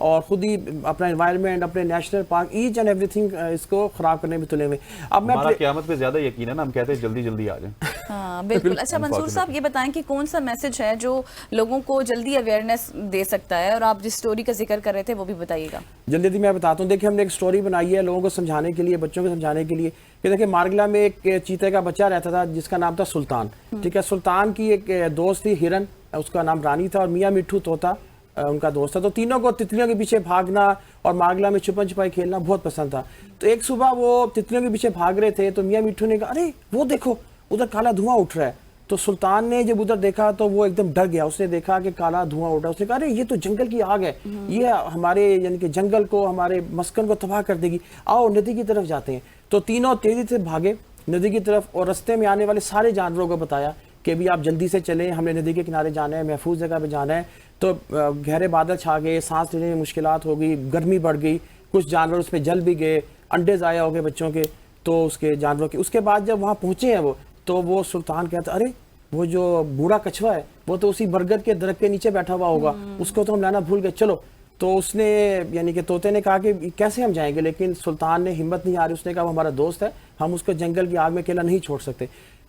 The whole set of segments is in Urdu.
اور خود ہی اپنا انوائرمنٹ، اپنے national park, each and everything اس کو خراب کرنے میں تلے ہوئے. اب میں ہمارا قیامت پہ زیادہ یقین ہے نا، ہم کہتے ہیں جلدی جلدی آ جائیں. ہاں بالکل. اچھا منصور صاحب یہ بتائیں کہ کون سا میسج ہے جو لوگوں کو جلدی اویئرنیس دے سکتا ہے، اور آپ جس سٹوری کا ذکر کر رہے تھے وہ بھی بتائیے گا. جلدی میں بتاتا ہوں. دیکھیں ہم نے ایک سٹوری بنائی ہے لوگوں کو سمجھانے کے لیے، بچوں کو سمجھانے کے لیے کہ دیکھیں مارگلا میں ایک چیتے کا بچہ رہتا تھا جس کا نام تھا سلطان. ٹھیک ہے، سلطان کی ایک دوست تھی ہرن، اس کا نام رانی تھا، اور میاں مٹھو طوطا ان کا دوست تھا. تو تینوں کو تتلیوں کے پیچھے بھاگنا اور مارگلا میں چھپن چھپائی کھیلنا بہت پسند تھا. تو ایک صبح وہ تتلیوں کے پیچھے بھاگ رہے تھے تو میاں مٹھو نے کہا ارے وہ دیکھو ادھر کالا دھواں اٹھ رہا ہے. تو سلطان نے جب ادھر دیکھا تو وہ ایک دم ڈر گیا. اس نے دیکھا کہ کالا دھواں اٹھ رہا ہے. اس نے کہا ارے یہ تو جنگل کی آگ ہے، یہ ہمارے یعنی کہ جنگل کو، ہمارے مسکن کو تباہ کر دے گی، آؤ ندی کی طرف جاتے ہیں. تو تینوں تیزی سے بھاگے ندی کی طرف، اور رستے میں آنے والے سارے جانوروں کو بتایا کہ بھی آپ جلدی سے چلیں، ہم نے ندی کے کنارے جانا ہے، محفوظ جگہ پہ جانا ہے. تو گہرے بادل چھا گئے، سانس لینے میں مشکلات ہو گئی، گرمی بڑھ گئی، کچھ جانور اس میں جل بھی گئے، انڈے ضائع ہو گئے بچوں کے تو اس کے جانوروں کے. اس کے بعد جب وہاں پہنچے ہیں تو وہ سلطان کہتا ارے وہ جو بوڑھا کچھوا ہے وہ تو اسی برگد کے درخت کے نیچے بیٹھا ہوا ہوگا، اس کو تو ہم لانا بھول گئے، چلو. تو اس نے یعنی کہ طوطے نے کہا کہ کیسے ہم جائیں گے، لیکن سلطان نے ہمت نہیں آ رہی. اس نے کہا وہ ہمارا دوست ہے، ہم اس کو جنگل کی آگ میں اکیلا نہیں چھوڑ سکتے.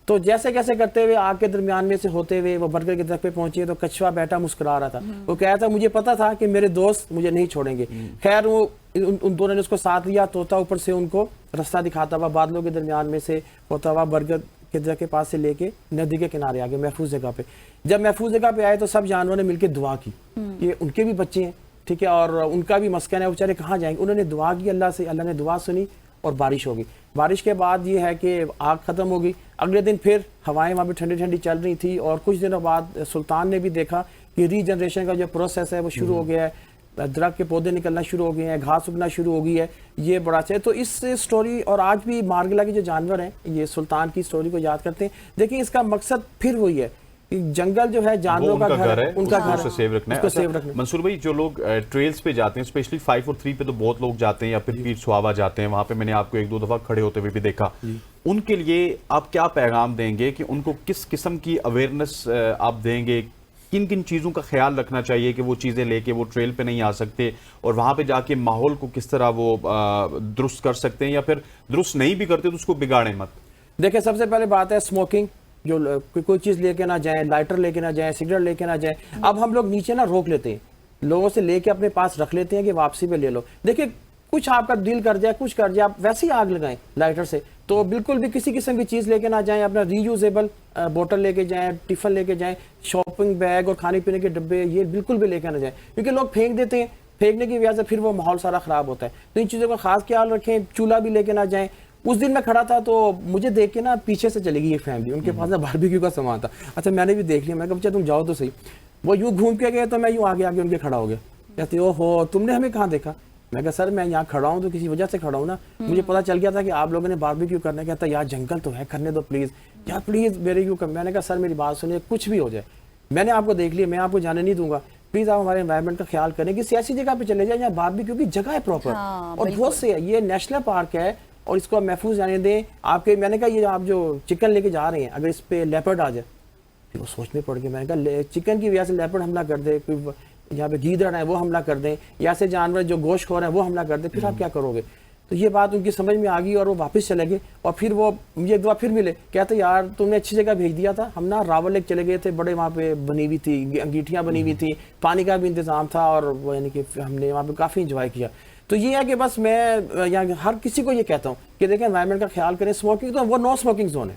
تو جیسے کیسے کرتے ہوئے آگ کے درمیان میں سے ہوتے ہوئے وہ برگر کے درخت پہ پہنچے تو کچھوا بیٹھا مسکرا رہا تھا. وہ کہا تھا مجھے پتا تھا کہ میرے دوست مجھے نہیں چھوڑیں گے. خیر وہ ان دونوں نے اس کو ساتھ لیا. طوطا اوپر سے ان کو راستہ دکھاتا ہوا بادلوں کے درمیان میں سے ہوتا ہوا برگر کے درخت کے پاس سے لے کے ندی کے کنارے آ گئے محفوظ جگہ پہ. جب محفوظ جگہ پہ آئے تو سب جانوروں نے مل کے دعا کی کہ ان کے بھی بچے ہیں، ٹھیک ہے، اور ان کا بھی مسکن ہے، وہ بیچارے کہاں جائیں گے. انہوں نے دعا کی اللہ سے، اللہ نے دعا سنی اور بارش ہوگی. بارش کے بعد یہ ہے کہ آگ ختم ہو گئی. اگلے دن پھر ہوائیں وہاں پہ ٹھنڈی ٹھنڈی چل رہی تھی، اور کچھ دنوں بعد سلطان نے بھی دیکھا کہ ری جنریشن کا جو پروسیس ہے وہ شروع ہو گیا ہے، درخت کے پودے نکلنا شروع ہو گئے ہیں، گھاس اگنا شروع ہو گئی ہے. یہ بڑا اچھا ہے. تو اس سٹوری، اور آج بھی مارگلا کے جو جانور ہیں یہ سلطان کی سٹوری کو یاد کرتے ہیں. دیکھیں اس کا مقصد پھر وہی ہے، جنگل جو ہے جانوروں کا گھر ہے، ان کا گھر اسے سیو رکھنا ہے. منصور بھائی جو لوگ ٹریلز پہ جاتے ہیں اسپیشلی 5 اور 3 پہ تو بہت لوگ جاتے ہیں، یا پھر پیر سواوا جاتے ہیں، وہاں پہ میں نے آپ کو 1-2 دفعہ کھڑے ہوتے ہوئے بھی دیکھا. ان کے لیے آپ کیا پیغام دیں گے کہ ان کو کس قسم کی اویئرنیس آپ دیں گے، کن کن چیزوں کا خیال رکھنا چاہیے کہ وہ چیزیں لے کے وہ ٹریل پہ نہیں آ سکتے، اور وہاں پہ جا کے ماحول کو کس طرح وہ درست کر سکتے ہیں، یا پھر درست نہیں بھی کرتے تو اس کو بگاڑیں مت؟ دیکھیں سب سے پہلے بات ہے اسموکنگ. جو کوئی چیز لے کے نہ جائیں، لائٹر لے کے نہ جائیں، سگریٹ لے کے نہ جائیں. اب ہم لوگ نیچے نہ روک لیتے ہیں، لوگوں سے لے کے اپنے پاس رکھ لیتے ہیں کہ واپسی پہ لے لو. دیکھیں کچھ آپ کا دل کر جائے، کچھ کر جائے، آپ ویسے ہی آگ لگائیں لائٹر سے. تو بالکل بھی کسی قسم کی چیز لے کے نہ جائیں. اپنا ری یوزیبل بوٹل لے کے جائیں، ٹفن لے کے جائیں، شاپنگ بیگ اور کھانے پینے کے ڈبے یہ بالکل بھی لے کے نہ جائیں، کیونکہ لوگ پھینک دیتے ہیں. پھینکنے کی وجہ سے پھر وہ ماحول سارا خراب ہوتا ہے. تو ان چیزوں کا خاص خیال رکھیں. چولہا بھی لے کے نہ جائیں. اس دن میں کھڑا تھا تو مجھے دیکھ کے نا پیچھے سے چلے گئی یہ فیملی، ان کے پاس نا باربیکیو کا سامان تھا. اچھا میں نے بھی دیکھ لیا، میں کہا بچہ تم جاؤ تو صحیح. وہ یوں گھوم کے گئے تو میں یوں آگے ان کے کھڑا ہو گیا. کہتے او ہو تم نے ہمیں کہاں دیکھا؟ میں کہا سر میں یہاں کھڑا ہوں تو کسی وجہ سے کھڑا ہوں نا، مجھے پتا چل گیا تھا کہ آپ لوگوں نے باربیکیو کرنا. کہتا یار جنگل تو ہے، کرنے دو پلیز یار پلیز میرے یوں کر. میں نے کہا سر میری بات سنیے، کچھ بھی ہو جائے میں نے آپ کو دیکھ لیا، میں آپ کو جانے نہیں دوں گا، پلیز آپ ہمارے انوائرمنٹ کا خیال کریں کہ ایسی جگہ پہ چلے جائیں جہاں باربیکیو کی جگہ ہے پراپر. اور بہت سے یہ نیشنل پارک ہے اور اس کو آپ محفوظ جانے دیں. آپ کے میں نے کہا یہ آپ جو چکن لے کے جا رہے ہیں اگر اس پہ لیپرڈ آ جائے، پھر وہ سوچ میں پڑ گیا. میں نے کہا چکن کی وجہ سے لیپرڈ حملہ کر دے، کوئی جہاں پہ گیدڑ ہیں وہ حملہ کر دیں، یا ایسے جانور جو گوشت خور ہیں وہ حملہ کر دیں، پھر آپ کیا کرو گے؟ تو یہ بات ان کی سمجھ میں آ گئی اور وہ واپس چلے گئے. اور پھر وہ مجھے ایک دفعہ پھر ملے، کہتے یار تم نے اچھی جگہ بھیج دیا تھا. ہم نا راول لیک چلے گئے تھے، بڑے وہاں پہ بنی ہوئی تھی انگیٹھیاں بنی ہوئی تھی، پانی کا بھی انتظام تھا، اور وہ یعنی کہ ہم نے وہاں پہ کافی انجوائے کیا. تو یہ ہے کہ بس میں ہر کسی کو یہ کہتا ہوں کہ دیکھیں انوائرمنٹ کا خیال کریں. اسموکنگ تو وہ نو اسموکنگ زون ہے،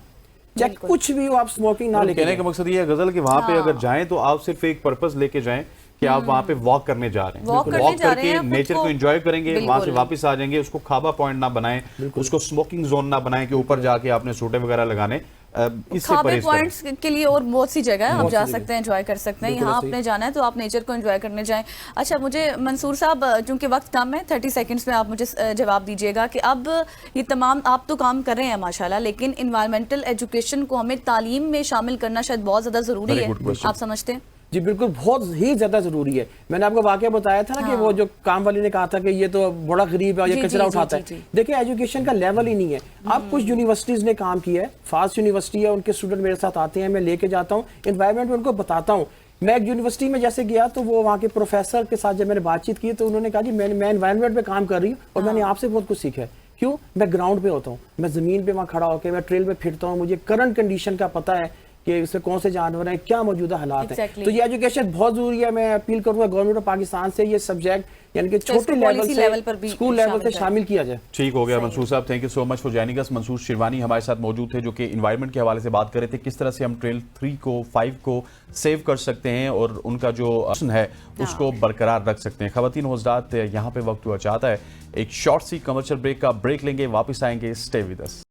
چاہے کچھ بھی ہو آپ اسموکنگ نہ لے کے. کہنے کا مقصد یہ ہے غزل کہ وہاں پہ اگر جائیں تو آپ صرف ایک پرپز لے کے جائیں کہ آپ وہاں پہ واک کرنے جا رہے ہیں، واک کر کے نیچر کو انجوائے کریں گے، وہاں سے واپس آ جائیں گے. اس کو کھابا پوائنٹ نہ بنائیں، اس کو اسموکنگ زون نہ بنائیں کہ اوپر جا کے آپ نے سوٹے وغیرہ لگانے. کھابے پوائنٹس کے لیے اور بہت سی جگہ ہے آپ جا سکتے ہیں، انجوائے کر سکتے ہیں. یہاں آپ نے جانا ہے تو آپ نیچر کو انجوائے کرنے جائیں. اچھا مجھے منصور صاحب چونکہ وقت کم ہے، 30 سیکنڈز میں آپ مجھے جواب دیجیے گا کہ اب یہ تمام آپ تو کام کر رہے ہیں ماشاءاللہ، لیکن انوائرمنٹل ایجوکیشن کو ہمیں تعلیم میں شامل کرنا شاید بہت زیادہ ضروری ہے، آپ سمجھتے ہیں؟ جی بالکل بہت ہی زیادہ ضروری ہے. میں نے آپ کو واقعہ بتایا تھا نا کہ وہ جو کام والی نے کہا تھا کہ یہ تو بڑا غریب ہے، یہ کچرا اٹھاتا ہے. دیکھیں ایجوکیشن کا لیول ہی نہیں ہے. اب کچھ یونیورسٹیز نے کام کیا ہے، فاسٹ یونیورسٹی ہے، ان کے اسٹوڈنٹ میرے ساتھ آتے ہیں، میں لے کے جاتا ہوں انوائرمنٹ میں، ان کو بتاتا ہوں میں ایک یونیورسٹی میں جیسے گیا تو وہ وہاں کے پروفیسر کے ساتھ جب میں نے بات چیت کی تو انہوں نے کہا جی میں انوائرمنٹ پہ کام کر رہی ہوں اور میں نے آپ سے بہت کچھ سیکھا ہے. کیوں؟ میں گراؤنڈ پہ ہوتا ہوں, میں زمین پہ وہاں کھڑا ہو کے میں ٹریل پہ پھرتا ہوں, مجھے کرنٹ کنڈیشن کا پتہ ہے کہ اس میں کون سے جانور ہیں, کیا موجودہ حالات ہیں. تو یہ ایجوکیشن بہت ضروری ہے. میں اپیل کروں گا گورنمنٹ آف پاکستان سے یہ سبجیکٹ یعنی کہ چھوٹے لیول سے اسکول لیول سے شامل کیا جائے. ٹھیک ہو گیا منصور صاحب, thank you so much for joining us. Mansoor Sherwani ہمارے ساتھ موجود تھے جو کہ انوائرمنٹ کے حوالے سے بات کر رہے تھے, کس طرح سے ہم ٹریل 3 کو 5 کو سیو کر سکتے ہیں اور ان کا جو آپشن ہے اس کو برقرار رکھ سکتے ہیں. خواتین و حضرات, یہاں پہ وقت ہوا چاہتا ہے ایک شارٹ سی کمرشل بریک کا, بریک لیں گے, واپس آئیں گے. Stay with us.